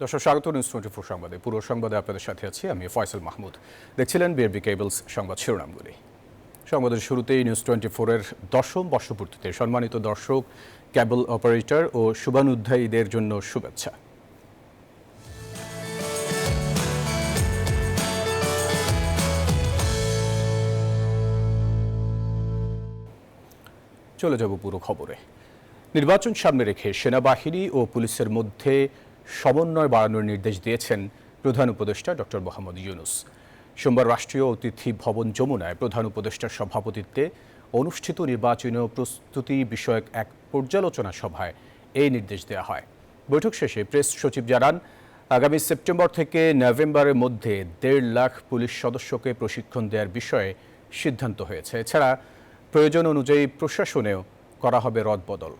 দর্শক স্বাগত নিউজ 24 সংবাদে। পুরো সংবাদে আপনাদের সাথে আছি আমি ফয়সাল মাহমুদ। দেখছিলেন বিআরবি কেবলস সংবাদ শিরোনামগুলি। সংবাদের শুরুতেই নিউজ 24-এর 10ম বর্ষপূর্তিতে সম্মানিত দর্শক, কেবল অপারেটর ও শুভানুধ্যায়ীদের জন্য শুভেচ্ছা। চলে যাব পুরো খবরে। নির্বাচন সামনে রেখে সেনাবাহিনী ও পুলিশের মধ্যে সমন্বয় বাড়ানোর নির্দেশ দিয়েছেন প্রধান উপদেষ্টা ডক্টর মোহাম্মদ ইউনূস। সোমবার রাষ্ট্রীয় অতিথি ভবন যমুনায় প্রধান উপদেষ্টার সভাপতিত্বে অনুষ্ঠিত নির্বাচনী প্রস্তুতি বিষয়ক এক পর্যালোচনা সভায় এই নির্দেশ দেওয়া হয়। বৈঠক শেষে প্রেস সচিব জানান, আগামী সেপ্টেম্বর থেকে নভেম্বরের মধ্যে 1.5 লাখ পুলিশ সদস্যকে প্রশিক্ষণ দেওয়ার বিষয়ে সিদ্ধান্ত হয়েছে। এছাড়া প্রয়োজন অনুযায়ী প্রশাসনেও করা হবে রদবদল।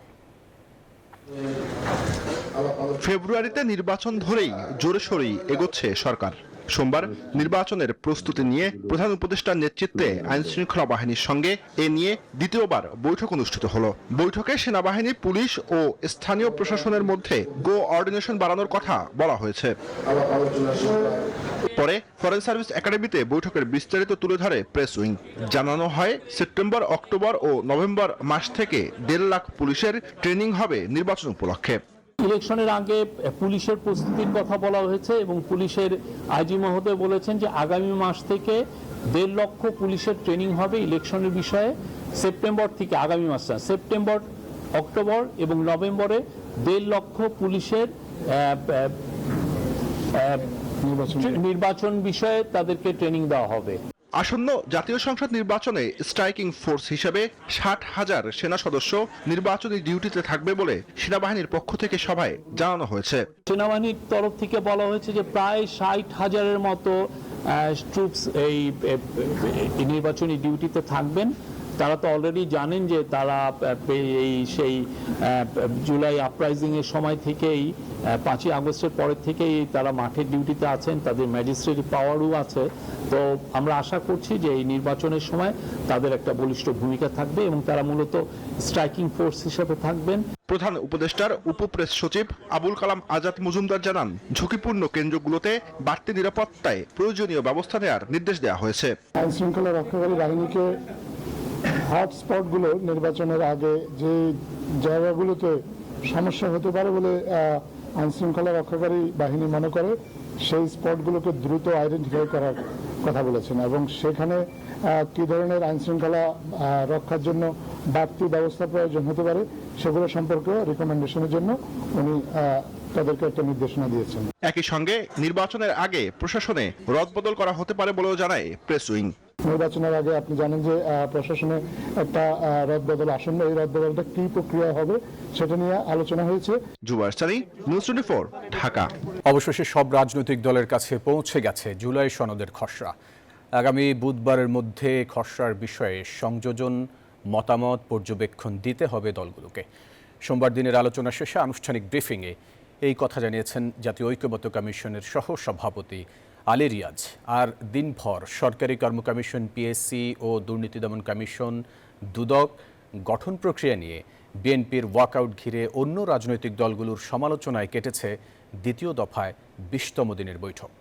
ফেব্রুয়ারিতে নির্বাচন ধরেই জোরেশোরেই এগোচ্ছে সরকার। সোমবার নির্বাচনের প্রস্তুতি নিয়ে প্রধান উপদেষ্টার নেতৃত্বে আইন শৃঙ্খলা বাহিনীর সঙ্গে এ নিয়ে দ্বিতীয়বার বৈঠক অনুষ্ঠিত হলো। বৈঠকে সেনাবাহিনী, পুলিশ ও স্থানীয় প্রশাসনের মধ্যে কোঅর্ডিনেশন বাড়ানোর কথা বলা হয়েছে। পরে ফরেন সার্ভিস একাডেমিতে বৈঠকের বিস্তারিত তুলে ধরে প্রেস উইং। জানানো হয়, সেপ্টেম্বর, অক্টোবর ও নভেম্বর মাস থেকে 1.5 লাখ পুলিশের ট্রেনিং হবে নির্বাচন উপলক্ষে। ইলেকশনের আগে পুলিশের প্রস্তুতির কথা বলা হয়েছে এবং পুলিশের আইজি মহোদয় বলেছেন যে আগামী মাস থেকে 1.5 লক্ষ পুলিশের ট্রেনিং হবে ইলেকশনের বিষয়ে। সেপ্টেম্বর থেকে, আগামী মাস না, সেপ্টেম্বর, অক্টোবর এবং নভেম্বরে 1.5 লক্ষ পুলিশের নির্বাচন বিষয়ে তাদেরকে ট্রেনিং দেওয়া হবে। আসন্ন জাতীয় সংসদ নির্বাচনে স্ট্রাইকিং ফোর্স হিসেবে 60,000 সেনা সদস্য নির্বাচনী ডিউটিতে থাকবে বলে সেনাবাহিনীর পক্ষ থেকে সভায় জানানো হয়েছে। সেনাবাহিনীর তরফ থেকে বলা হয়েছে যে প্রায় 60,000-এর মতো ট্রুপস এই নির্বাচনী ডিউটিতে থাকবেন। তারা তো অলরেডি জানেন যে তারা সেই জুলাই আপরাইজিং এর সময় থেকেই, 5ই আগস্টের পরের থেকেই তারা মাঠের ডিউটিতে আছেন, তাদের ম্যাজিস্ট্রেট পাওয়ারও আছে। তো আমরা আশা করছি যে এই নির্বাচনের সময় তাদের একটা বলিষ্ঠ ভূমিকা থাকবে এবং তারা মূলত স্ট্রাইকিং ফোর্স হিসেবে থাকবেন। প্রধান উপদেষ্টার উপপ্রেস সচিব আবুল কালাম আজাদ মজুমদার জানান, ঝুঁকিপূর্ণ কেন্দ্রগুলোতে বাড়তি নিরাপত্তায় প্রয়োজনীয় ব্যবস্থা নেওয়ার নির্দেশ দেওয়া হয়েছে। আইন শৃঙ্খলা রক্ষাকারী বাহিনীকে হটস্পটগুলো নির্বাচনের আগে যে জায়গাগুলোতে সমস্যা হতে পারে বলে আইন শৃঙ্খলা রক্ষাকারী বাহিনী মনে করে, সেই স্পটগুলোকে দ্রুত আইডেন্টিফাই করার কথা বলেছেন এবং সেখানে কী ধরনের আইন শৃঙ্খলা রক্ষার জন্য বাড়তি ব্যবস্থা প্রয়োজন হতে পারে সেগুলো সম্পর্কে রিকমেন্ডেশনের জন্য উনি তাদেরকে একটা নির্দেশনা দিয়েছেন। একই সঙ্গে নির্বাচনের আগে প্রশাসনে রদবদল করা হতে পারে বলেও জানায় প্রেস উইং। নির্বাচনের আগে আপনি জানেন যে প্রশাসনে একটা রদবদল আসন্ন, এই রদবদলটা কি প্রক্রিয়া হবে সেটা নিয়ে আলোচনা হয়েছে। জুবায়ের সানি, নিউজ 24, ঢাকা। অবশেষে সব রাজনৈতিক দলের কাছে পৌঁছে গেছে জুলাই সনদের খসড়া। আগামী বুধবারের মধ্যে খসড়ার বিষয়ে সংযোজন, মতামত, পর্যবেক্ষণ দিতে হবে দলগুলোকে। সোমবার দিনের আলোচনা শেষে আনুষ্ঠানিক ব্রিফিংয়ে এই কথা জানিয়েছেন জাতীয় ঐক্যমত্য কমিশনের সহ সভাপতি আলী রিয়াজ। আর দিনভর সরকারি কর্ম কমিশন, পিএসসি ও দুর্নীতি দমন কমিশন, দুদক গঠন প্রক্রিয়া নিয়ে বিএনপির ওয়াকআউট ঘিরে অন্য রাজনৈতিক দলগুলোর সমালোচনায় কেটেছে দ্বিতীয় দফায় 20তম দিনের বৈঠক।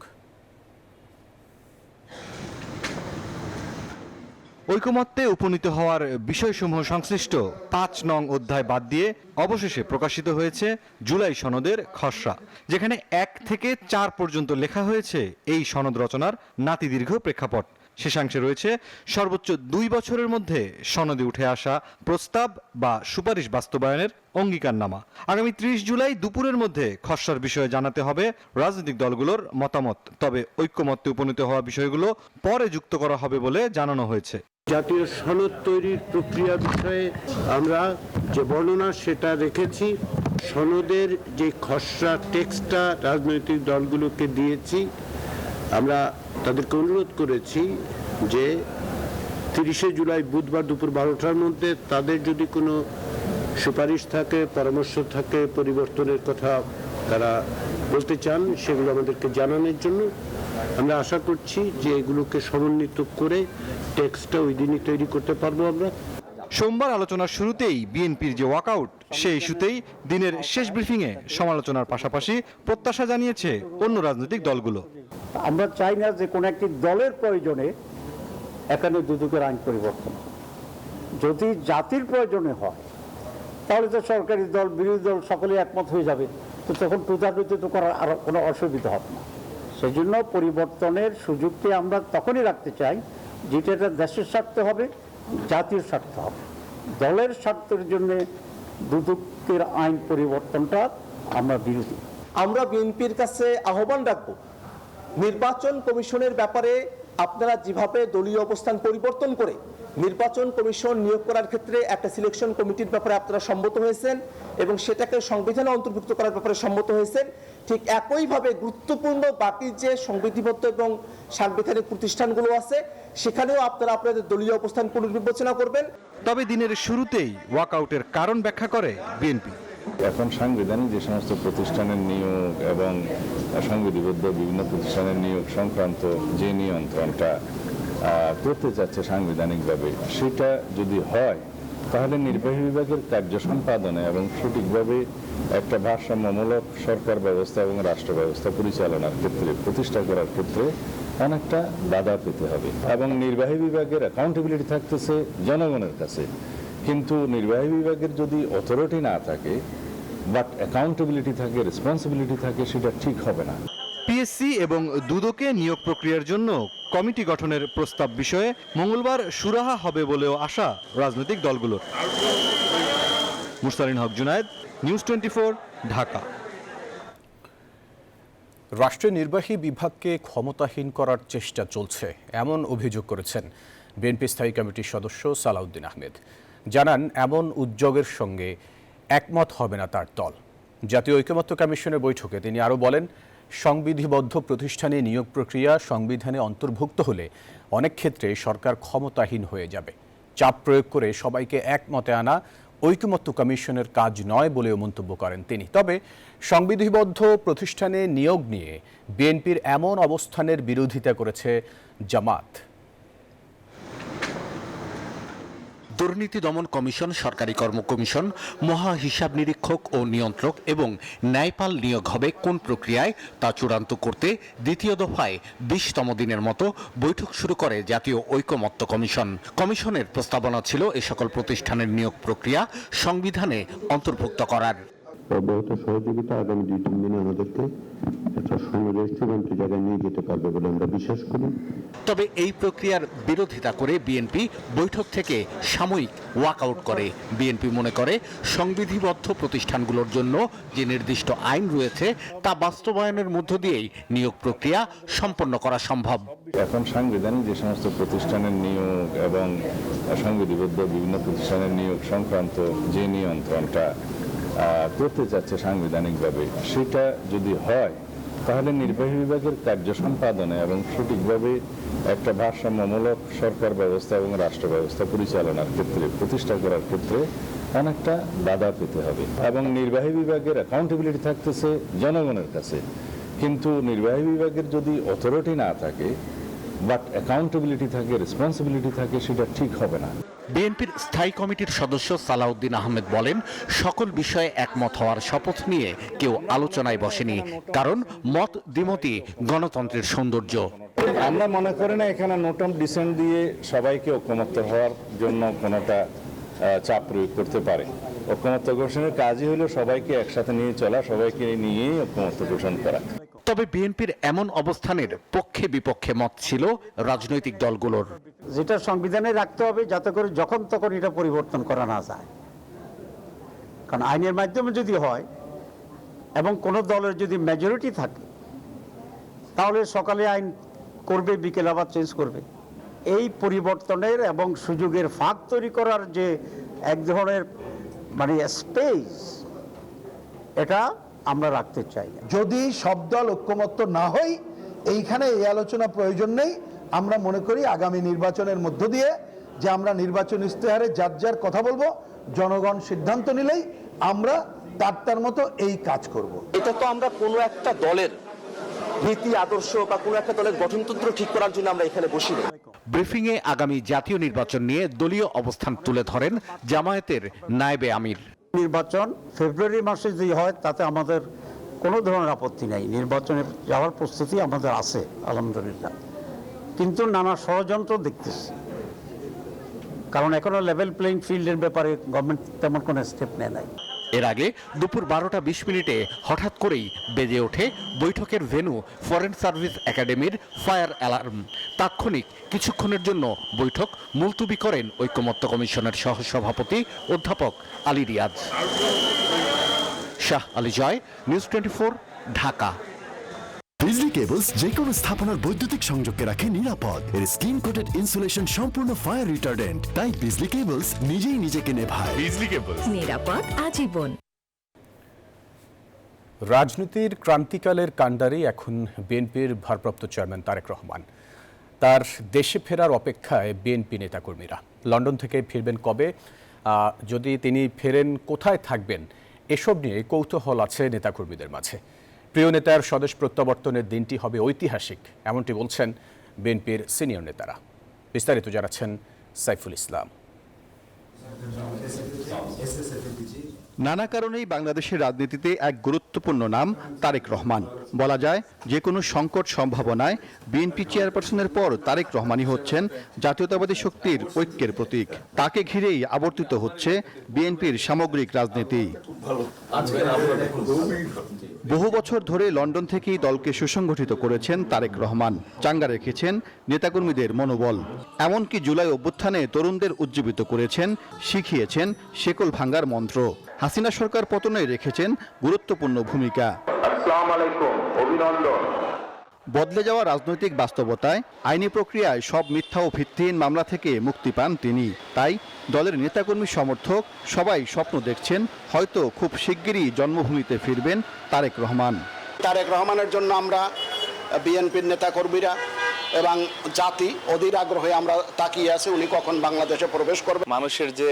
ঐকমত্যে উপনীত হওয়ার বিষয়সমূহ সংশ্লিষ্ট 5 নং অধ্যায় বাদ দিয়ে অবশেষে প্রকাশিত হয়েছে জুলাই সনদের খসড়া, যেখানে 1 থেকে 4 পর্যন্ত লেখা হয়েছে এই সনদ রচনার নাতিদীর্ঘ প্রেক্ষাপট। শেষাংশে রয়েছে সর্বোচ্চ 2 বছরের মধ্যে সনদে উঠে আসা প্রস্তাব বা সুপারিশ বাস্তবায়নের অঙ্গীকারনামা। আগামী 30 জুলাই দুপুরের মধ্যে খসড়ার বিষয়ে জানাতে হবে রাজনৈতিক দলগুলোর মতামত। তবে ঐক্যমত্যে উপনীত হওয়া বিষয়গুলো পরে যুক্ত করা হবে বলে জানানো হয়েছে। জাতীয় সনদ তৈরির প্রক্রিয়া বিষয়ে আমরা যে বর্ণনা সেটা রেখেছি। সনদের যে খসড়া টেক্সটটা রাজনৈতিক দলগুলোকে দিয়েছি, আমরা তাদেরকে অনুরোধ করেছি যে 30শে জুলাই বুধবার দুপুর 12টার মধ্যে তাদের যদি কোনো সুপারিশ থাকে, পরামর্শ থাকে, পরিবর্তনের কথা তারা বলতে চান, সেগুলো আমাদেরকে জানানোর জন্য। আমরা আশা করছি যে এগুলোকে সমন্বিত করে টেক্সটটা ওই দিনই তৈরি করতে পারবো আমরা। সোমবার আলোচনার শুরুতেই বিএনপির যে ওয়াকআউট সেই ইস্যুতেই দিনের শেষ ব্রিফিংয়ে সমালোচনার পাশাপাশি প্রত্যাশা জানিয়েছে অন্য রাজনৈতিক দলগুলো। আমরা চাই না যে কোনো একটি দলের প্রয়োজনে এখানে দুদকের আইন পরিবর্তন। যদি জাতির প্রয়োজনে হয় তাহলে তো সরকারি দল বিরোধী দল সকলে একমত হয়ে যাবে, তো তখন প্রতিনিধিত্ব করার আর কোনো অসুবিধা হবে না। সেই জন্য পরিবর্তনের সুযোগটি আমরা তখনই রাখতে চাই যেটা দেশের স্বার্থ হবে, জাতীয় স্বার্থ হবে। দলের স্বার্থের জন্য দুদকের আইন পরিবর্তনটা আমরা বিরোধী। আমরা বিএনপির কাছে আহ্বান রাখবো, নির্বাচন কমিশনের ব্যাপারে আপনারা যেভাবে দলীয় অবস্থান পরিবর্তন করে নির্বাচন কমিশন নিয়োগ করার ক্ষেত্রে একটা সিলেকশন কমিটির ব্যাপারে আপনারা সম্মত হয়েছেন এবং সেটাকে সংবিধানে অন্তর্ভুক্ত করার ব্যাপারে সম্মত হয়েছেন, ঠিক একইভাবে গুরুত্বপূর্ণ বাকি যে সংবিধিবদ্ধ এবং সাংবিধানিক প্রতিষ্ঠানগুলো আছে সেখানেও আপনারা আপনাদের দলীয় অবস্থান পুনর্বিবেচনা করবেন। তবে দিনের শুরুতেই ওয়াকআউটের কারণ ব্যাখ্যা করে বিএনপি। এখন সাংবিধানিক যে সমস্ত প্রতিষ্ঠানের নিয়োগ এবং সংবিধিবদ্ধ বিভিন্ন প্রতিষ্ঠানের নিয়োগ সংক্রান্ত যে নিয়ন্ত্রণটা করতে চাচ্ছে সাংবিধানিকভাবে, সেটা যদি হয় তাহলে নির্বাহী বিভাগের কার্য সম্পাদনে এবং সঠিকভাবে একটা ভারসাম্যমূলক সরকার ব্যবস্থা এবং রাষ্ট্র ব্যবস্থা পরিচালনার ক্ষেত্রে প্রতিষ্ঠা করার ক্ষেত্রে অনেকটা বাধা পেতে হবে। এবং নির্বাহী বিভাগের অ্যাকাউন্টেবিলিটি থাকতেছে জনগণের কাছে, কিন্তু নির্বাহী বিভাগের যদি অথরিটি না থাকে বাট অ্যাকাউন্টেবিলিটি থাকে, রেসপন্সিবিলিটি থাকে, সেটা ঠিক হবে না। পিএসসি এবং দুদকে নিয়োগ প্রক্রিয়ার জন্য কমিটি গঠনের প্রস্তাব বিষয়ে মঙ্গলবার সুরাহা হবে বলেও আশা রাজনৈতিক দলগুলোর। মুরসালিন হক জুনায়েদ, নিউজ 24, ঢাকা। রাষ্ট্রের নির্বাহী বিভাগকে ক্ষমতাহীন করার চেষ্টা চলছে এমন অভিযোগ করেছেন বিএনপি স্থায়ী কমিটির সদস্য সালাউদ্দিন আহমেদ। জানান, এমন উদ্যোগের সঙ্গে একমত হবে না তার দল। জাতীয় ঐকমত্য কমিশনের বৈঠকে তিনি আরও বলেন, সংবিধিবদ্ধ প্রতিষ্ঠানে নিয়োগ প্রক্রিয়া সংবিধানে অন্তর্ভুক্ত হলে অনেক ক্ষেত্রে সরকার ক্ষমতাহীন হয়ে যাবে। চাপ প্রয়োগ করে সবাইকে একমতে আনা ঐকমত্য কমিশনের কাজ নয় বলেও মন্তব্য করেন তিনি। তবে সংবিধিবদ্ধ প্রতিষ্ঠানে নিয়োগ নিয়ে বিএনপির এমন অবস্থানের বিরোধিতা করেছে জামাত। দুর্নীতি দমন কমিশন, সরকারি কর্ম কমিশন, মহা হিসাব নিরীক্ষক ও নিয়ন্ত্রক এবং ন্যায়পাল নিয়োগ হবে কোন প্রক্রিয়ায় তা চূড়ান্ত করতে দ্বিতীয় দফায় 20তম দিনের মতো বৈঠক শুরু করে জাতীয় ঐকমত্য কমিশন। কমিশনের প্রস্তাবনা ছিল এ সকল প্রতিষ্ঠানের নিয়োগ প্রক্রিয়া সংবিধানে অন্তর্ভুক্ত করার। অব্যাহত সহযোগিতা আগামী 2-3 দিনে আমাদেরকে একটা সুনির্দিষ্ট জায়গায় নিয়ে যেতে পারবে বলে আমরা বিশ্বাস করি। তবে এই প্রক্রিয়ার বিরোধিতা করে বিএনপি বৈঠক থেকে সাময়িক ওয়াকআউট করে। বিএনপি মনে করে সংবিধিবদ্ধ প্রতিষ্ঠানগুলোর জন্য যে নির্দিষ্ট আইন রয়েছে তা বাস্তবায়নের মধ্য দিয়েই নিয়োগ প্রক্রিয়া সম্পন্ন করা সম্ভব। এখন সাংবিধানিক যে সমস্ত প্রতিষ্ঠানের নিয়োগ এবং সংবিধিবদ্ধ বিভিন্ন প্রতিষ্ঠানের নিয়োগ সংক্রান্ত যে নিয়ন্ত্রণটা করতে চাচ্ছে সাংবিধানিকভাবে, সেটা যদি হয় তাহলে নির্বাহী বিভাগের কার্য সম্পাদনে এবং সঠিকভাবে একটা ভারসাম্যমূলক সরকার ব্যবস্থা এবং রাষ্ট্র ব্যবস্থা পরিচালনার ক্ষেত্রে প্রতিষ্ঠা করার ক্ষেত্রে অনেকটা বাধা পেতে হবে। এবং নির্বাহী বিভাগের অ্যাকাউন্টেবিলিটি থাকতেছে জনগণের কাছে, কিন্তু নির্বাহী বিভাগের যদি অথরিটি না থাকে বাট অ্যাকাউন্টেবিলিটি থাকে, রেসপন্সিবিলিটি থাকে, সেটা ঠিক হবে না। বিএনপির স্থায়ী কমিটির সদস্য সালাউদ্দিন আহমেদ বলেন, সকল বিষয়ে একমত হওয়ার শপথ নিয়ে কেউ আলোচনায় বসেনি, কারণ মত দ্বিমতই গণতন্ত্রের সৌন্দর্য। আমরা মনে করি না এখানে নোট অফ ডিসেন্ট দিয়ে সবাইকে ঐকমত্য হওয়ার জন্য কোনোটা চাপ প্রয়োগ করতে পারে। ঐকমত্য ঘোষণের কাজই হলো সবাইকে একসাথে নিয়ে চলা, সবাইকে নিয়েই ঐকমত্য ঘোষণা করা। তবে বিএনপির এমন অবস্থানের পক্ষে বিপক্ষে মত ছিল রাজনৈতিক দলগুলোর। যেটা সংবিধানে রাখতে হবে যাতে করে যখন তখন এটা পরিবর্তন করা না যায়, কারণ আইনের মাধ্যমে যদি হয় এবং কোন দলের যদি মেজরিটি থাকে তাহলে সকালে আইন করবে, বিকেল আবার চেঞ্জ করবে। এই পরিবর্তনের এবং সুযোগের ফাঁক তৈরি করার যে এক ধরনের স্পেস, এটা আমরা রাখতে চাই। যদি সব দল ঐক্যমত্য না হয়, এইখানে এই আলোচনা প্রয়োজন নেই। আমরা মনে করি আগামী নির্বাচনের মধ্য দিয়ে যে আমরা নির্বাচন ইশতেহারে যার যার কথা বলবো, জনগণ সিদ্ধান্ত নিলেই আমরা তার মতো এই কাজ করব। এটা তো আমরা কোনো একটা দলের নীতি আদর্শ বা কোনো একটা দলের গঠনতন্ত্র ঠিক করার জন্য আমরা এখানে বসি না। ব্রিফিংয়ে আগামী জাতীয় নির্বাচন নিয়ে দলীয় অবস্থান তুলে ধরেন জামায়াতের নায়েবে আমির। নির্বাচন ফেব্রুয়ারি মাসে যদি হয় তাতে আমাদের কোনো ধরনের আপত্তি নাই, নির্বাচনে যাওয়ার প্রস্তুতি আমাদের আছে আলহামদুলিল্লাহ। কিন্তু নানা ষড়যন্ত্র দেখতেছি, কারণ এখনো লেভেল প্লেইং ফিল্ডের ব্যাপারে গভর্নমেন্ট তেমন কোনো স্টেপ নেয় নাই। এর আগে দুপুর 12টা 20 মিনিটে হঠাৎ করেই বেজে ওঠে বৈঠকের ভেন্যু ফরেন সার্ভিস একাডেমির ফায়ার অ্যালার্ম। তাৎক্ষণিক কিছুক্ষণের জন্য বৈঠক মুলতবি করেন ঐকমত্য কমিশনের সহসভাপতি অধ্যাপক আলী রিয়াজ। শাহ আলী জয়, নিউজ 24, ঢাকা। বিজলি কেবলস যে কোনো স্থাপনার বৈদ্যুতিক সংযোগকে রাখে নিরাপদ। এর স্কিন কোটেড ইনসুলেশন সম্পূর্ণ ফায়ার রিটার্ডেন্ট, তাই বিজলি কেবলস নিজেই নিজেকে নেভায়। বিজলি কেবলস, নিরাপদ আজীবন। রাজনীতির ক্রান্তিকালের কাণ্ডারি এখন বিএনপির ভারপ্রাপ্ত চেয়ারম্যান তারেক রহমান। তার দেশে ফেরার অপেক্ষায় বিএনপি নেতাকর্মীরা। লন্ডন থেকে ফিরবেন কবে, যদি তিনি ফেরেন কোথায় থাকবেন, এসব নিয়ে কৌতূহল আছে নেতাকর্মীদের মাঝে। প্রিয় নেতার স্বদেশ প্রত্যাবর্তনের দিনটি হবে ঐতিহাসিক, এমনটি বলছেন বিএনপির সিনিয়র নেতারা। বিস্তারিত জানাচ্ছেন সাইফুল ইসলাম। নানা কারণেই বাংলাদেশের রাজনীতিতে এক গুরুত্বপূর্ণ নাম তারেক রহমান। বলা যায় যে কোনো সংকট সম্ভাবনায় বিএনপি চেয়ারপারসনের পর তারেক রহমানই হচ্ছেন জাতীয়তাবাদী শক্তির ঐক্যের প্রতীক। তাকে ঘিরেই আবর্তিত হচ্ছে বিএনপির সামগ্রিক রাজনীতি। বহু বছর ধরে লন্ডন থেকেই দলকে সুসংগঠিত করেছেন তারেক রহমান, চাঙ্গা রেখেছেন নেতাকর্মীদের মনোবল। এমনকি জুলাই অভ্যুত্থানে তরুণদের উজ্জীবিত করেছেন, শিখিয়েছেন শেকল ভাঙ্গার মন্ত্র। হাসিনা সরকার পতনে রেখেছেন গুরুত্বপূর্ণ ভূমিকা। বদলে যাওয়া রাজনৈতিক বাস্তবতায় আইনি প্রক্রিয়ায় সব মিথ্যা ও ভিত্তিহীন মামলা থেকে মুক্তি পান তিনি। তাই দলের নেতাকর্মী সমর্থক সবাই স্বপ্ন দেখছেন হয়তো খুব শিগগিরই জন্মভূমিতে ফিরবেন তারেক রহমান। তারেক রহমানের জন্য আমরা বিএনপির নেতাকর্মীরা এবং জাতি অধীর আগ্রহে আমরা তাকিয়ে আছি উনি কখন বাংলাদেশে প্রবেশ করবেন। মানুষের যে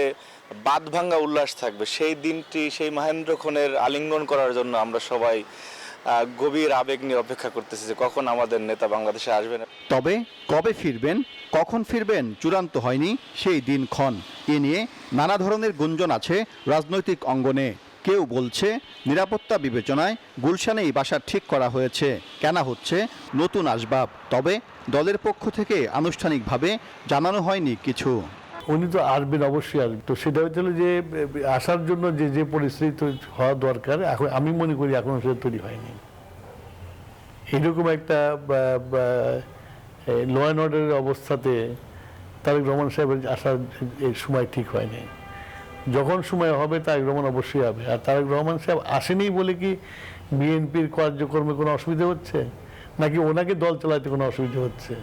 বাদ ভাঙ্গা উল্লাস থাকবে সেই দিনটি, সেই মহেন্দ্রক্ষণের আলিঙ্গন করার জন্য আমরা সবাই গভীর আবেগ নিয়ে অপেক্ষা করতেছি যে কখন আমাদের নেতা বাংলাদেশে আসবেন। তবে কবে ফিরবেন, কখন ফিরবেন চূড়ান্ত হয়নি সেই দিনক্ষণ। এ নিয়ে নানা ধরনের গুঞ্জন আছে রাজনৈতিক অঙ্গনে। কেউ বলছে নিরাপত্তা বিবেচনায় গুলশানেই বাসা ঠিক করা হয়েছে, কেনা হচ্ছে নতুন আসবাব। তবে দলের পক্ষ থেকে আনুষ্ঠানিকভাবে জানানো হয়নি কিছু। উনি তো আসবেন, অবশ্যই আসবেন। তো সেটা হচ্ছিল যে আসার জন্য যে পরিস্থিতি হওয়া দরকার, এখন আমি মনে করি এখনো সেটা তৈরি হয়নি। এরকম একটা ল অ্যান্ড অর্ডারের অবস্থাতে তারেক রহমান সাহেবের আসার সময় ঠিক হয়নি। যখন সময় হবে তারেক রহমান অবশ্যই হবে। আর তারেক রহমান সাহেব আসেনি বলে কি বিএনপির কার্যক্রমে কোনো অসুবিধা হচ্ছে, নাকি ওনাকে দল চালাতে কোনো অসুবিধা হচ্ছে?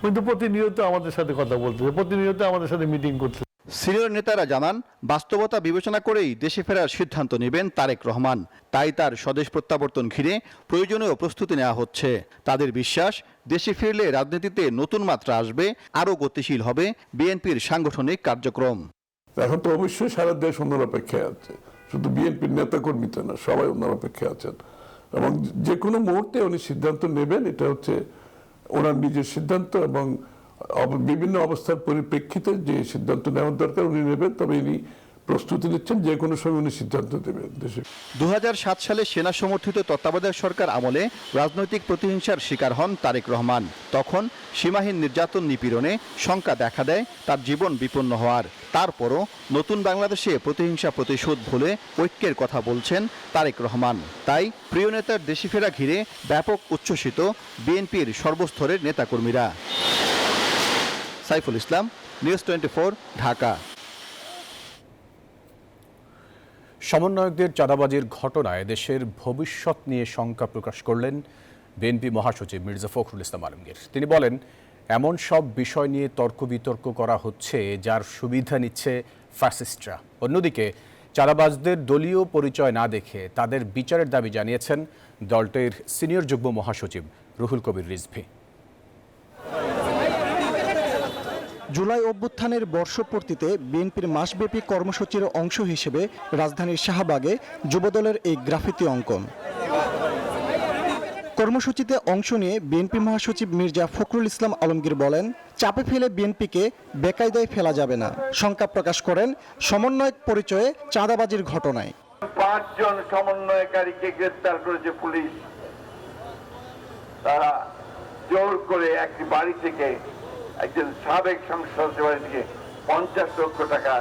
কিন্তু প্রতিনিয়ত আমাদের সাথে কথা বলতেছে, প্রতিনিয়ত আমাদের সাথে মিটিং করছে। সিনিয়র নেতারা জানান বাস্তবতা বিবেচনা করেই দেশে ফেরার সিদ্ধান্ত নেবেন তারেক রহমান। তাই তার স্বদেশ প্রত্যাবর্তন ঘিরে প্রয়োজনীয় প্রস্তুতি নেওয়া হচ্ছে। তাদের বিশ্বাস দেশে ফিরলে রাজনীতিতে নতুন মাত্রা আসবে, আরও গতিশীল হবে বিএনপির সাংগঠনিক কার্যক্রম। এখন তো অবশ্যই সারা দেশ ওনার অপেক্ষায় আছে, শুধু বিএনপির নেতাকর্মী তো না, সবাই ওনার অপেক্ষায় আছেন। এবং যে কোনো মুহূর্তে উনি সিদ্ধান্ত নেবেন, এটা হচ্ছে ওনার নিজের সিদ্ধান্ত এবং বিভিন্ন অবস্থার পরিপ্রেক্ষিতে যে সিদ্ধান্ত নেওয়ার দরকার উনি নেবেন। তবে ইনি প্রস্তুতি নিচ্ছেন, যে কোনো সময় উনি সিদ্ধান্ত দেবেন। দেশে 2007 সালে সেনা সমর্থিত তত্ত্বাবধায়ক সরকার আমলে রাজনৈতিক প্রতিহিংসার শিকার হন তারেক রহমান। তখন সীমাহীন নির্যাতন নিপীড়নে শঙ্কা দেখা দেয় তার জীবন বিপন্ন হওয়ার। তারপরও নতুন বাংলাদেশে প্রতিহিংসা প্রতিশোধ ভুলে ঐক্যের কথা বলছেন তারেক রহমান। তাই প্রিয় নেতার দেশে ফেরা ঘিরে ব্যাপক উচ্ছ্বসিত বিএনপির সর্বস্তরের নেতাকর্মীরা। সাইফুল ইসলাম, নিউজ 24, ঢাকা। সমন্বয়কদের চাঁদাবাজির ঘটনায় দেশের ভবিষ্যৎ নিয়ে শঙ্কা প্রকাশ করলেন বিএনপি মহাসচিব মির্জা ফখরুল ইসলাম আলমগীর। তিনি বলেন, এমন সব বিষয় নিয়ে তর্ক বিতর্ক করা হচ্ছে যার সুবিধা নিচ্ছে ফ্যাসিস্টরা। অন্যদিকে চাঁদাবাজদের দলীয় পরিচয় না দেখে তাদের বিচারের দাবি জানিয়েছেন দলটির সিনিয়র যুগ্ম মহাসচিব রুহুল কবির রিজভী। জুলাই অভ্যুত্থানের বর্ষপূর্তিতে বিএনপির মাসব্যাপী কর্মসূচির অংশ হিসেবে রাজধানীর শাহবাগে যুবদলের এই গ্রাফিতি অঙ্কন। কর্মসূচিতে অংশ নিয়ে বিএনপি মহাসচিব মির্জা ফখরুল ইসলাম আলমগীর বলেন, চাপে ফেলে বিএনপিকে বেকায়দায় ফেলা যাবে না। শঙ্কা প্রকাশ করেন সমন্বয়ক পরিচয়ে চাঁদাবাজির ঘটনায়। 5 জন সমন্বয়কারীকে গ্রেফতার করেছে পুলিশ। তারা জোর করে একটি বাড়ি থেকে, একজন সাবেক সংসদ সদস্যের বাড়ি থেকে 50 লক্ষ টাকা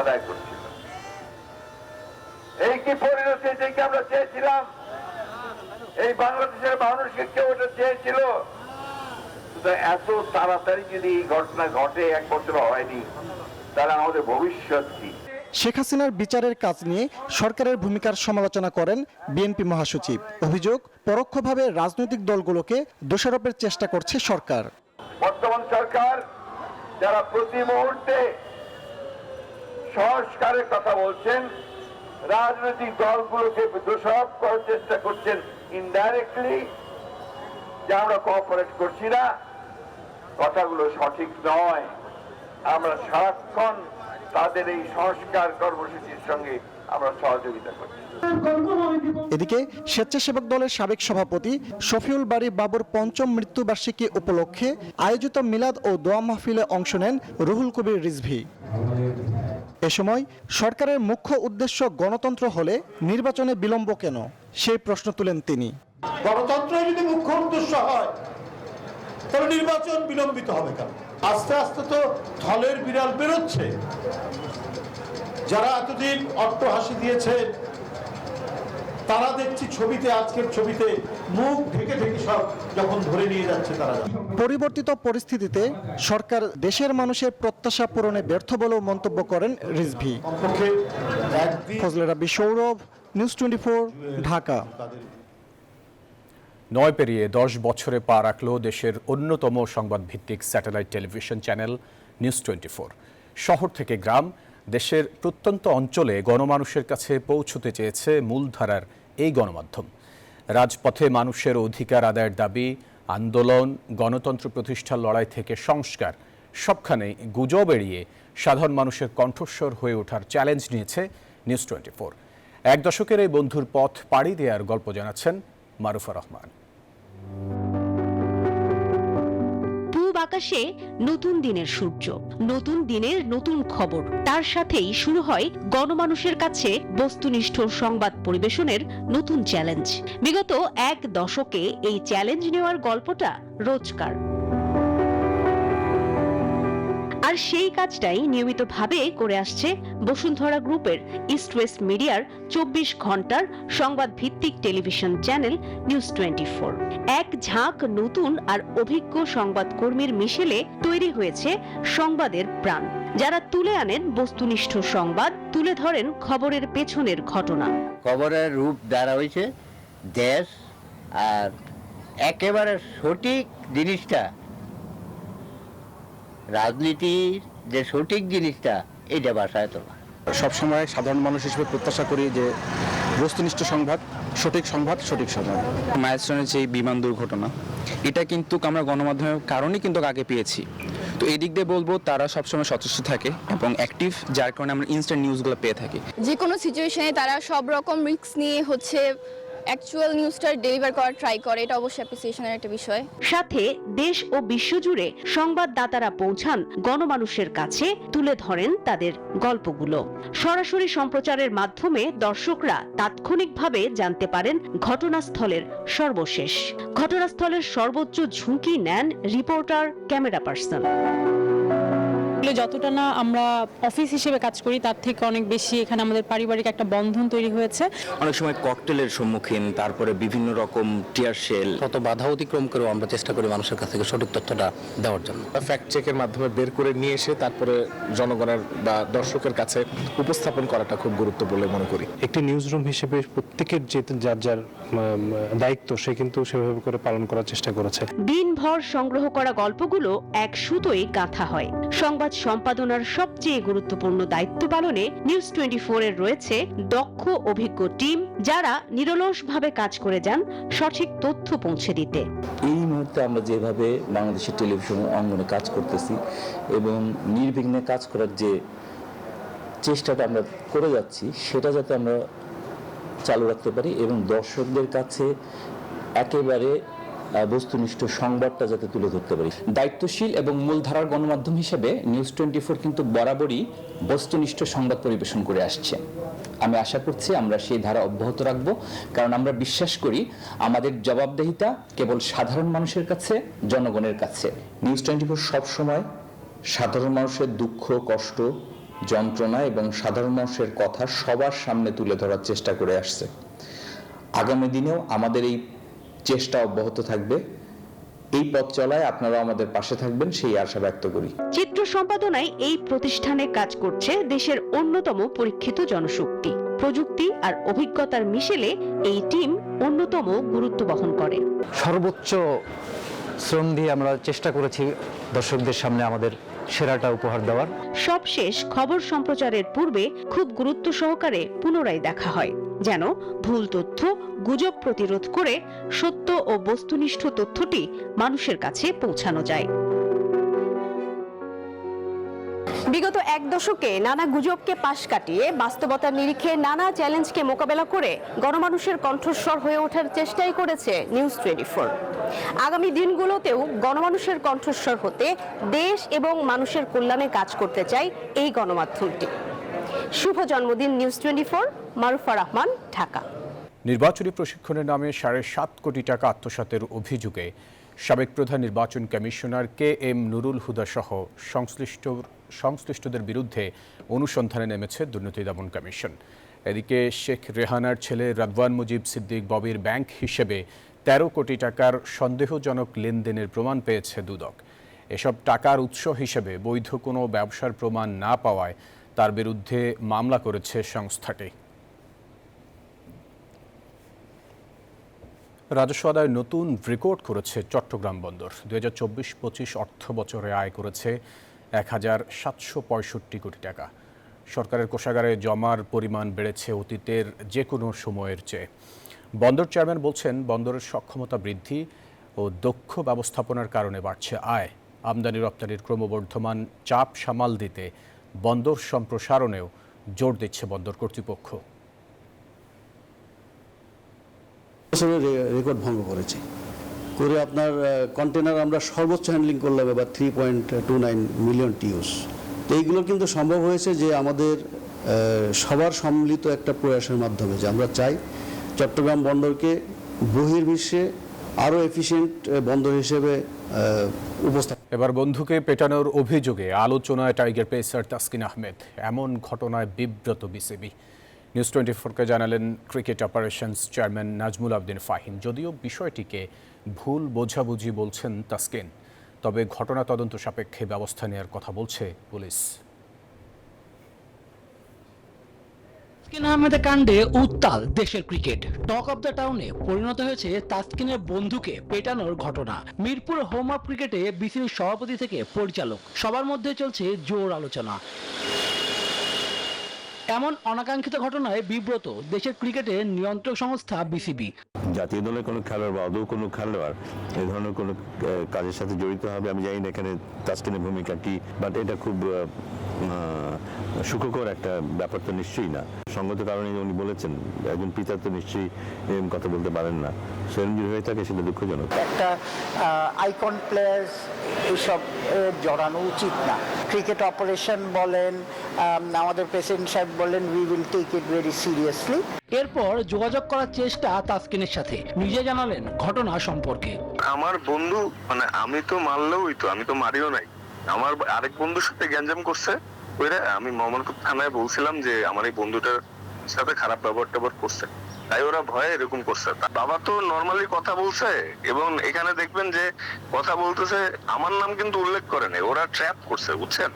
আদায় করছিল। এই কি পরিণতি থেকে আমরা চেয়েছিলাম? এই বাংলাদেশের মানুষকে কেউ এটা চেয়েছিল? এত তাড়াতাড়ি যদি এই ঘটনা ঘটে, 1 বছর হয়নি, তাহলে আমাদের ভবিষ্যৎ কি? শেখ হাসিনার বিচারের কাজ নিয়ে সরকারের ভূমিকার সমালোচনা করেন বিএনপি মহাসচিব। অভিযোগ, পরোক্ষভাবে রাজনৈতিক দলগুলোকে দোষারোপের চেষ্টা করছে সরকার। বর্তমান সরকার যারা প্রতি মুহূর্তে সংস্কারের কথা বলছেন, রাজনৈতিক দলগুলোকে দোষারোপ করার চেষ্টা করছেন ইনডাইরেক্টলি, যে আমরা কোঅপারেট করছি না। কথাগুলো সঠিক নয়। আমরা সারাক্ষণ তাদের এই সংস্কার কর্মসূচির সঙ্গে আমরা সহযোগিতা করছি। এদিকে স্বেচ্ছাসেবক দলের সাবেক সভাপতি শফিউল বারী বাবুর ৫ম মৃত্যুবার্ষিকী উপলক্ষে আয়োজিত মিলাদ ও দোয়া মাহফিলে অংশ নেন রুহুল কবির রিজভী। এ সময় সরকারের মুখ্য উদ্দেশ্য গণতন্ত্র হলে নির্বাচনে বিলম্ব কেন, সেই প্রশ্ন তুলেন তিনি। গণতন্ত্রই যদি মুখ্য উদ্দেশ্য হয়, তাহলে নির্বাচন বিলম্বিত হবে কেন? আস্তে আস্তে তো থলের বিড়াল বেরোচ্ছে। যারা এতদিন অট্টহাসি দিয়েছে, তারা দেখছি ছবিতে, আজকের ছবিতে মুখ ঢেকে ঢেকে সব যখন ধরে নিয়ে যাচ্ছে তারা। পরিবর্তিত পরিস্থিতিতে সরকার দেশের মানুষের প্রত্যাশা পূরণে ব্যর্থ বলেও মন্তব্য করেন রিজভী। ফজলে রাব্বি, সৌরভ, নিউজ 24, ঢাকা। 9 পেরিয়ে 10 বছরে পা রাখল দেশের অন্যতম সংবাদ ভিত্তিক স্যাটেলাইট টেলিভিশন চ্যানেল নিউজ 24। শহর থেকে গ্রাম, দেশের প্রত্যন্ত অঞ্চলে গণমানুষের কাছে পৌঁছতে চেয়েছে মূলধারার এই গণমাধ্যম। রাজপথে মানুষের অধিকার আদায়ের দাবি, আন্দোলন, গণতন্ত্র প্রতিষ্ঠার লড়াই থেকে সংস্কার, সবখানেই গুজব এড়িয়ে সাধারণ মানুষের কণ্ঠস্বর হয়ে ওঠার চ্যালেঞ্জ নিয়েছে নিউজ 24। 1 দশকের এই বন্ধুর পথ পাড়ি দেওয়ার গল্প জানাচ্ছেন মারুফা রহমান। পূব আকাশে নতুন দিনের সূর্য, নতুন দিনের নতুন খবর, তার সাথেই শুরু হয় গণমানুষের কাছে বস্তুনিষ্ঠ সংবাদ পরিবেশনের নতুন চ্যালেঞ্জ। বিগত 1 দশকে এই চ্যালেঞ্জ নেওয়ার গল্পটা রোজকার। আর সেই কাজটাই নিয়মিতভাবে করে আসছে বসুন্ধরা গ্রুপের ইস্ট ওয়েস্ট মিডিয়ার 24 ঘন্টার সংবাদ ভিত্তিক টেলিভিশন চ্যানেল নিউজ 24। এক ঝাঁক নতুন আর অভিজ্ঞ সংবাদকর্মীর মিশেলে তৈরি হয়েছে সংবাদের প্রাণ, যারা তুলে আনেন বস্তুনিষ্ঠ সংবাদ, তুলে ধরেন খবরের পেছনের ঘটনা। খবরের রূপ দ্বারা হয়েছে দেশ, আর একেবারে সঠিক জিনিসটা, রাজনীতির যে সঠিক জিনিসটা, এইটা বাসায় তোলা। সবসময় সাধারণ মানুষ হিসেবে প্রত্যাশা করি যে বস্তুনিষ্ঠ সংবাদ, সঠিক সংবাদ, সঠিক সময়। মাইলস্টোনের যে বিমান দুর্ঘটনা, এটা কিন্তু আমরা গণমাধ্যমের কারণেই কিন্তু আগে পেয়েছি। তো এই দিক দিয়ে বলবো তারা সবসময় সচেষ্ট থাকে এবং অ্যাক্টিভ, যার কারণে আমরা ইনস্ট্যান্ট নিউজগুলো পেয়ে থাকি। যে কোনো সিচুয়েশনে তারা সব রকম রিস্ক নিয়ে অ্যাকচুয়াল নিউজটা ডেলিভার করার ট্রাই করে, এটা অবশ্যই অ্যাপ্রিসিয়েশনের একটা বিষয়। সাথে দেশ ও বিশ্বজুড়ে সংবাদদাতারা পৌঁছান গণমানুষের কাছে, তুলে ধরেন তাদের গল্পগুলো। সরাসরি সম্প্রচারের মাধ্যমে দর্শকরা তাৎক্ষণিকভাবে জানতে পারেন ঘটনাস্থলের সর্বশেষ। ঘটনাস্থলের সর্বোচ্চ ঝুঁকি নেন রিপোর্টার, ক্যামেরা পার্সন। যতটা না আমরা অফিস হিসেবে কাজ করি, তার থেকে অনেক বেশি এখানে আমাদের পারিবারিক একটা বন্ধন তৈরি হয়েছে। অনেক সময় ককটেলের সম্মুখীন, তারপরে বিভিন্ন রকম টিয়ার শেল, কত বাধা অতিক্রম করেও আমরা চেষ্টা করি মানুষের কাছ থেকে সঠিক তথ্যটা দেওয়ার জন্য। ফ্যাক্ট চেকের মাধ্যমে বের করে নিয়ে এসে তারপরে জনগণের বা দর্শকের কাছে উপস্থাপন করাটা খুব গুরুত্ব বলে মনে করি। একটি নিউজ রুম হিসেবে প্রত্যেকের যে যার যার দায়িত্ব, সে কিন্তু সেভাবে করে পালন করার চেষ্টা করেছে। দিনভর সংগ্রহ করা গল্পগুলো এক সুতোয় গাঁথা হয়। সংবাদ সম্পাদনার সবচেয়ে গুরুত্বপূর্ণ দায়িত্ব পালনে নিউজ 24 এর রয়েছে দক্ষ অভিজ্ঞ টিম, যারা নিরলসভাবে কাজ করে যান সঠিক তথ্য পৌঁছে দিতে। এই মুহূর্তে আমরা যেভাবে বাংলাদেশের টেলিভিশন অঙ্গনে কাজ করতেছি এবং নির্বিঘ্নে কাজ করার যে চেষ্টাটা আমরা করে যাচ্ছি, সেটা যাতে আমরা চালু রাখতে পারি এবং দর্শকদের কাছে একেবারে বস্তুনিষ্ঠ সংবাদটা যাতে তুলে ধরতে পারি। দায়িত্বশীল এবং মূলধারার গণমাধ্যম হিসেবে নিউজ 24 কিন্তু বরাবরই বস্তুনিষ্ঠ সংবাদ পরিবেশন করে আসছে। আমি আশা করছি আমরা সেই ধারা অব্যাহত রাখব, কারণ আমরা বিশ্বাস করি আমাদের জবাবদিহিতা কেবল সাধারণ মানুষের কাছে, জনগণের কাছে। নিউজ 24 সবসময় সাধারণ মানুষের দুঃখ, কষ্ট, যন্ত্রণা এবং সাধারণ মানুষের কথা সবার সামনে তুলে ধরার চেষ্টা করে আসছে। আগামী দিনেও আমাদের এই চেষ্টা অব্যাহত থাকবে। এই পথ চলায় আপনারা আমাদের পাশে থাকবেন সেই আশা ব্যক্ত করি। চিত্র সম্পাদনায় এই প্রতিষ্ঠানে কাজ করছে দেশের অন্যতম পরীক্ষিত জনশক্তি। প্রযুক্তি আর অভিজ্ঞতার মিশেলে এই টিম অন্যতম গুরুত্ব বহন করে। সর্বোচ্চ শ্রম দিয়ে আমরা চেষ্টা করেছি দর্শকদের সামনে আমাদের সেরাটা উপহার দেওয়ার। সবশেষ খবর সম্প্রচারের পূর্বে খুব গুরুত্ব সহকারে পুনরায় দেখা হয়, যেন ভুল তথ্য, গুজব প্রতিরোধ করে সত্য ও বস্তুনিষ্ঠ তথ্যটি মানুষের কাছে পৌঁছানো যায়। বিগত এক দশকে নানা গুজবকে পাশ কাটিয়ে বাস্তবতার নিরিখে নানা চ্যালেঞ্জকে মোকাবেলা করে গণমানুষের কণ্ঠস্বর হয়ে ওঠার চেষ্টাই করেছে নিউজ 24। আগামী দিনগুলোতেও গণমানুষের কণ্ঠস্বর হতে দেশ এবং মানুষের কল্যাণে কাজ করতে চাই এই গণমাধ্যমটি। শুভ জন্মদিন নিউজ 24। মারুফা রহমান, ঢাকা। নির্বাচনী প্রশিক্ষণের নামে 7.5 কোটি টাকা আত্মসাতের অভিযোগে সাবেক প্রধান নির্বাচন কমিশনার KM নুরুল হুদা সহ সংশ্লিষ্টদের বিরুদ্ধে অনুসন্ধানে নেমেছে দুর্নীতি দমন কমিশন। এদিকে শেখ রেহানার ছেলে রাদওয়ান মুজিব সিদ্দিক ববির ব্যাংক হিসেবে 13 কোটি টাকার সন্দেহজনক লেনদেনের প্রমাণ পেয়েছে দুদক। এসব টাকার উৎস হিসেবে বৈধ কোনো ব্যবসার প্রমাণ না পাওয়ায় তার বিরুদ্ধে মামলা করেছে সংস্থাটি। রাজস্ব আদায় নতুন রেকর্ড করেছে চট্টগ্রাম বন্দর। 2024-25 অর্থ বছরে আয় করেছে 1765 কোটি টাকা। সরকারের কোষাগারে জমার পরিমাণ বেড়েছে অতীতের যে কোনো সময়ের চেয়ে। বন্দর চেয়ারম্যান বলছেন, বন্দরের সক্ষমতা বৃদ্ধি ও দক্ষ ব্যবস্থাপনার কারণে বাড়ছে আয়। আমদানি রপ্তানির ক্রমবর্ধমান চাপ সামাল দিতে বন্দর সম্প্রসারণেও জোর দিচ্ছে বন্দর কর্তৃপক্ষ। রেকর্ড ভঙ্গ করেছে করে আপনার কন্টেনার আমরা সর্বোচ্চ হ্যান্ডলিং করলাম এবার 3.29 মিলিয়ন টিউস। তো এইগুলো কিন্তু সম্ভব হয়েছে যে আমাদের সবার সম্মিলিত একটা প্রয়াসের মাধ্যমে, যে আমরা চাই চট্টগ্রাম বন্দরকে বহির্বিশ্বে আরও এফিশিয়েন্ট বন্দর হিসেবে উপস্থাপন। এবার বন্ধুকে পেটানোর অভিযোগে আলোচনায় টাইগার পেসার তাসকিন আহমেদ। এমন ঘটনায় বিব্রত বিসিবি। নিউজ 24-কে জানালেন cricket operations chairman Nazmul Abedin Fahim. যদিও বিষয়টিকে ভুল বোঝাবুঝি বলছেন তাসকিন, তবে ঘটনা তদন্ত সাপেক্ষে ব্যবস্থা নেওয়ার কথা বলছে পুলিশ। তাসকিন আহমেদের কাণ্ডে উত্তাল দেশের ক্রিকেট। টক অব দ্য টাউনে পরিণত হয়েছে তাসকিনের বন্ধুকে পেটানোর ঘটনা। মিরপুর হোম অফ ক্রিকেটে বিসিবির সভাপতি থেকে পরিচালক সবার মধ্যে চলছে জোর আলোচনা। এমন অনাকাঙ্ক্ষিত ঘটনায় বিব্রত দেশের ক্রিকেটের নিয়ন্ত্রক সংস্থা বিসিবি। জাতীয় দলের কোনো খেলোয়াড় বা আদৌ কোনো খেলোয়াড় এই ধরনের কোনো কাজের সাথে জড়িত হবে আমি জানি না এখানে তাসকিনের ভূমিকা কি, বাট এটা খুব সুখকর একটা ব্যাপার তো নিশ্চয়ই না। সঙ্গত কারণে উনি বলেছেন, একজন পিতা তো নিশ্চয়ই এরকম কথা বলতে পারেন না। সেরকম যদি হয়ে থাকে সেটা দুঃখজনক। একটা আইকন প্লেয়ার্স এইসব জড়ানো উচিত না। ক্রিকেট অপারেশন বলেন, আমাদের প্রেসিডেন্ট সাহেব বলেন, we will take it very seriously. এরপর যোগাযোগ করার চেষ্টা তাসকিনের সাথে, নিজে জানালেন ঘটনা সম্পর্কে। আমার বন্ধু, মানে আমি তো মারলেও আমি তো মারিও নাই, আমার আরেক বন্ধুর সাথে গ্যাঞ্জাম করছে। ওইরা আমি মোহাম্মদপুর থানায় বলছিলাম যে আমার এই বন্ধুটার সাথে খারাপ ব্যবহার করছে, তাই ওরা ভয়ে এরকম করছে। বাবা তো নর্মালি কথা বলছে এবং এখানে দেখবেন যে কথা বলতেছে, আমার নাম কিন্তু উল্লেখ করে নাই, ওরা ট্র্যাপ করছে, বুঝছেন।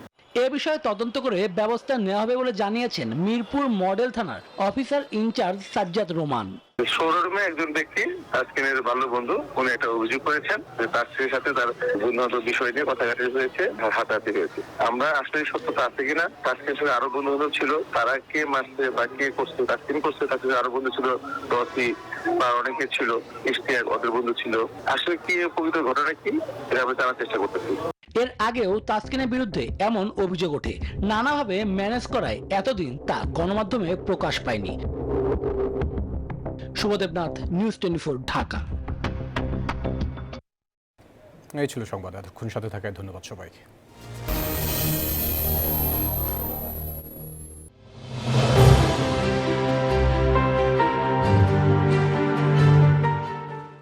এ বিষয়ে তদন্ত করে ব্যবস্থা নেওয়া হবে বলে জানিয়েছেন মিরপুর মডেল থানার অফিসার ইনচার্জ সাজ্জাদ রোমান। শোরুমে একজন ব্যক্তি তাসকিনের ভালো বন্ধু, উনি একটা অভিযোগ করেছেন যে তার স্ত্রীর সাথে তার বন্ধুগত বিষয় নিয়ে কথাকাটি হয়েছে, হাতাহাতি হয়েছে। আমরা আসলে সত্যতা আছে কিনা, তাসকিনের সাথে আরো বন্ধু বান্ধব ছিল, তারা কে মারছে বা কে করছে, তাসকিন করছে, তাসকিনের আরো বন্ধু ছিল, দশি বা অনেকে ছিল, ইশতিয়াক ওদের বন্ধু ছিল। আসলে কি প্রকৃত ঘটনা কি এটা আমি জানার চেষ্টা করতেছি। এর আগেও তাসকিনের বিরুদ্ধে এমন অভিযোগ ওঠে, নানাভাবে ম্যানেজ করায় এতদিন তা গণমাধ্যমে প্রকাশ পায়নি। শুভদেবনাথ, নিউজ 24, ঢাকা। এই ছিল সংবাদ। এতক্ষণ সাথে থাকায় ধন্যবাদ সবাইকে।